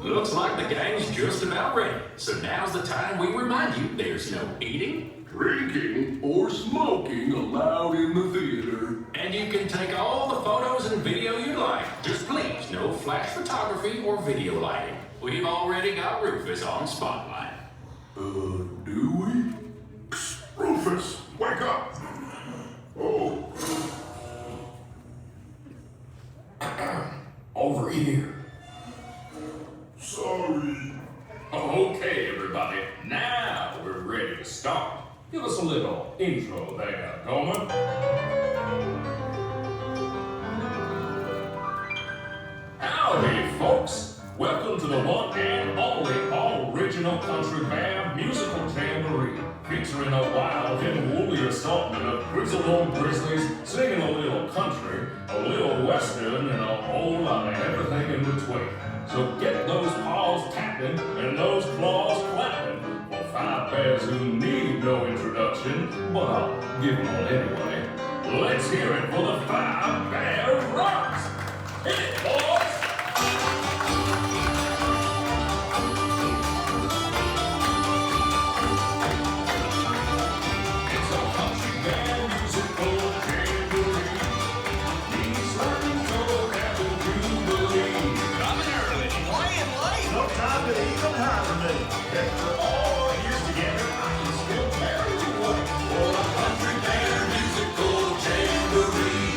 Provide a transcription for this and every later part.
Looks like the gang's just about ready. So now's the time we remind you there's no eating, drinking, or smoking allowed in the theater. and you can take all the photos and video you like. Just please, no flash photography or video lighting. We've already got Rufus on spotlight. Do we? Psst, Rufus, wake up! Oh. Over here. Sorry. Okay, everybody. Now we're ready to start. Give us a little intro there, Gomer. Howdy, folks. Welcome to the one and only original Country Bear Musical Jamboree, featuring a wild and woolly assortment of grizzled grizzlies singing a little country, a little western, and a whole lot of everything in between. So get those paws tapping and those claws clapping for five bears who need no introduction, but I'll give them one anyway. Let's hear it for the Five Bear Rocks! Hit it, boys! It's a country bear musical jamboree. These learning children have been jubilee. Coming early, playing late. No time to even hibernate. After all years together, I can still carry you away for the Country Bear Musical Jamboree.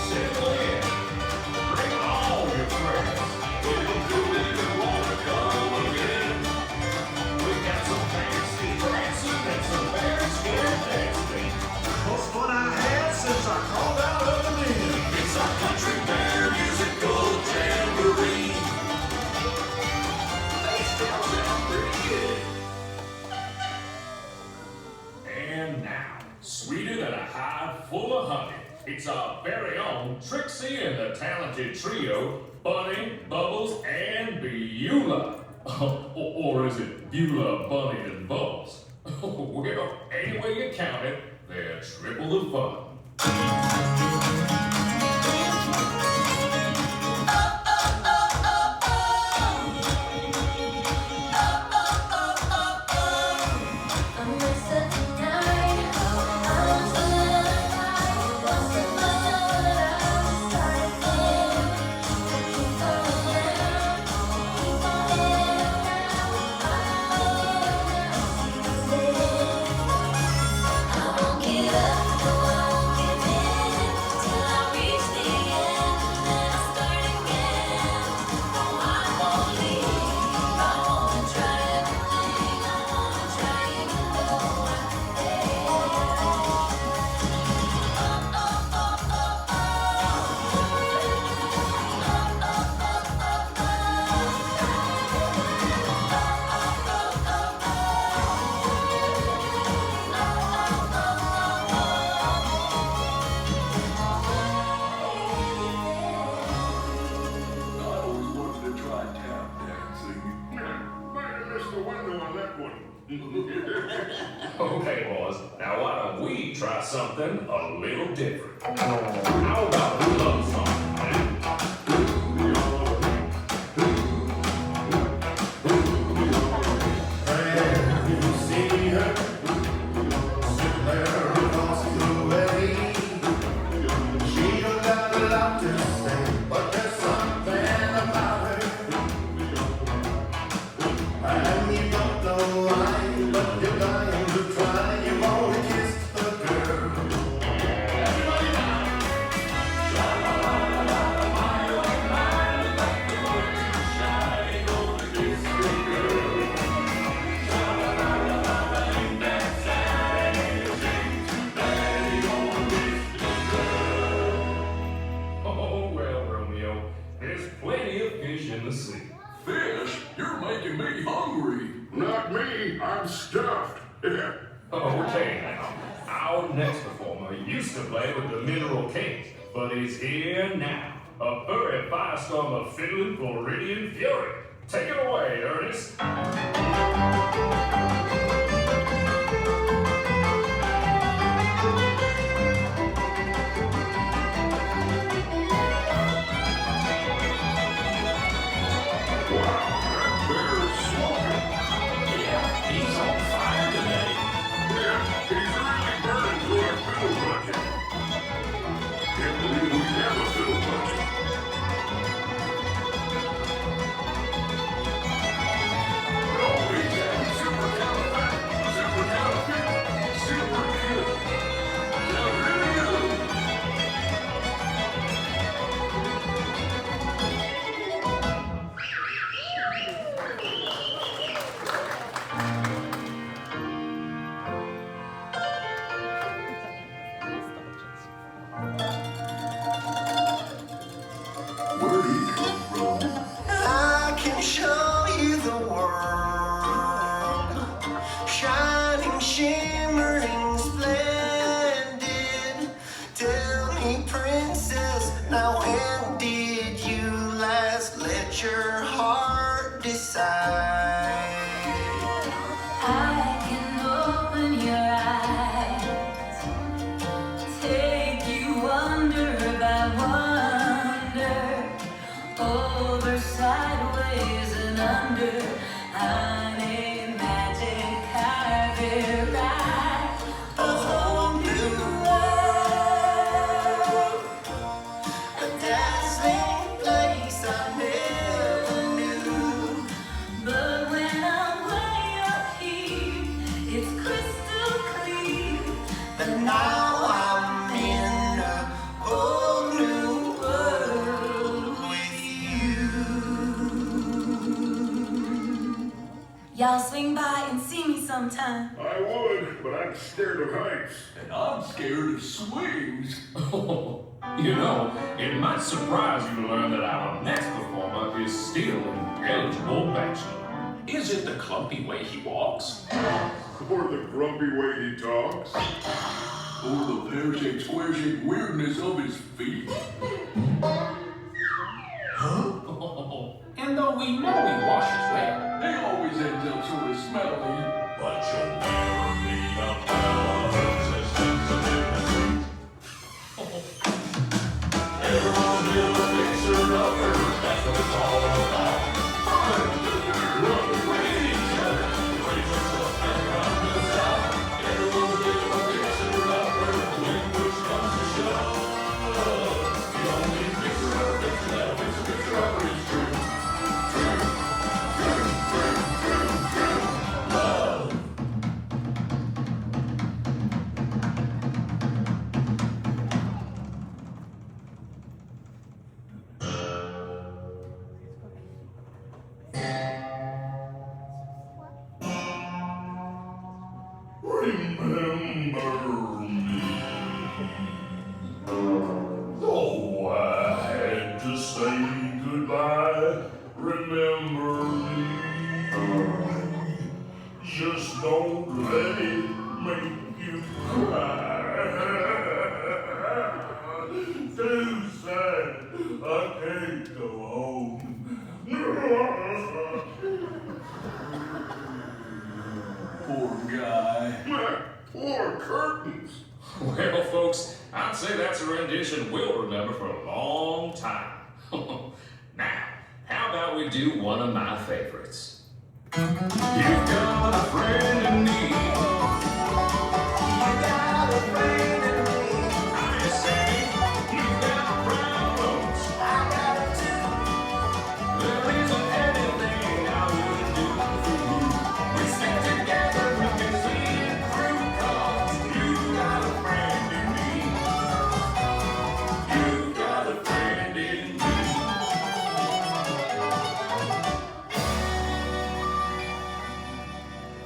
Settle in. Bring all your friends. Little Julie, you wanna come again? We got some fancy dancing and some very scared dancing. Most fun I had since I crawled out of the den. It's our Country Bear Musical Jamboree. They still sound pretty good. And now, sweeter than a hive full of honey, it's our very own Trixie and the talented trio, Bunny, Bubbles, and Beulah. Or is it Beulah, Bunny, and Bubbles? Well, any way you count it, they're triple the fun. I always wanted to try tap dancing. Might have missed the window on that one. Okay, boys, now why don't we try something a little different? How about a love song? Oh, well, Romeo, there's plenty of fish in the sea. Fish? You're making me hungry. Not me. I'm stuffed. Okay, now, our next performer used to play with the Mineral Kings, but he's here now. A furry firestorm of fiddling Floridian fury. Take it away, Ernest. Honey magic carpet ride, a whole new world, a dazzling place I never knew. But when I'm way up here, it's crystal clear. But now I'm in a whole new world with you. Y'all swing by and see me sometime. I would, but I'm scared of heights. And I'm scared of swings. You know, it might surprise you to learn that our next performer is still an eligible bachelor. Is it the clumpy way he walks? Or the grumpy way he talks. Or the pear-shaped, square-shaped weirdness of his feet. And though we know he washes well, He always ends up sort of smelly. But you'll never meet a balance as sensitive as sweet. Everyone will a picture of her, that's what it's all about. Fun, run with each other, raise yourself and run to the south. Everyone will a picture of her, when push comes to shove. The only picture of her is left is a picture of her is true. Love. Remember me. Oh, I had to say goodbye. Remember me. Just don't let it make you cry. Too sad, I can't go home. Poor guy. Poor curtains. Well, folks, I'd say that's a rendition we'll remember for a long time. Now, how about we do one of my favorites? You've got a friend in need. You got a friend in me. I say, you've got problems. I got it too. There isn't anything I wouldn't do for you. We stick together, we can see it through, 'cause you got a friend in me. You got a friend in me.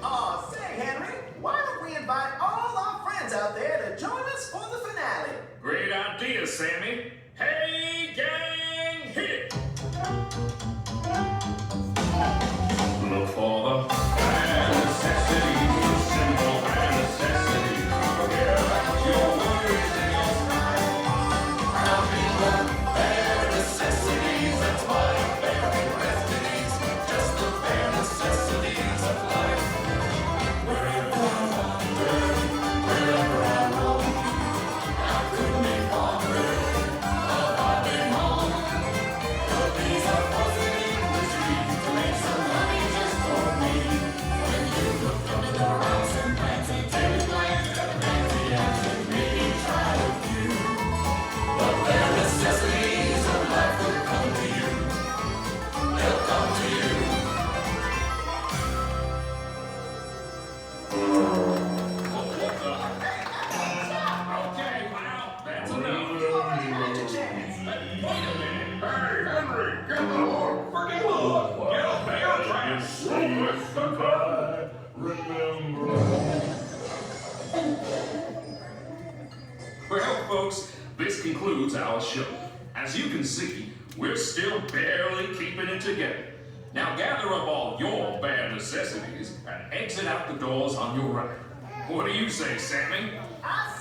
Aw, say, Henry, why don't we invite all our friends out there to join us for the finale? Great idea, Sammy. Hey, gang, hit it! Look for the bad necessities, the simple bad necessities. Forget about your worries and your strife. I'll be the bare necessities, that's why I'm bearing destinies. Just the bare necessities of life. Wherever I wander, wherever I roam, how could me wander? I've been home. But these are positive retreats to make some money just for me. When you look under the rocks and planted daily plans, fancy and maybe try a few. The bare necessities of life will come to you. They'll come to you. Okay, well, that's enough. Wait a minute. Hey, Henry, get the hook. forget the look. Get a bear trap. Remember. Well, folks, this concludes our show. As you can see, we're still barely keeping it together. Now gather up all your bare necessities and exit out the doors on your right. What do you say, Sammy? I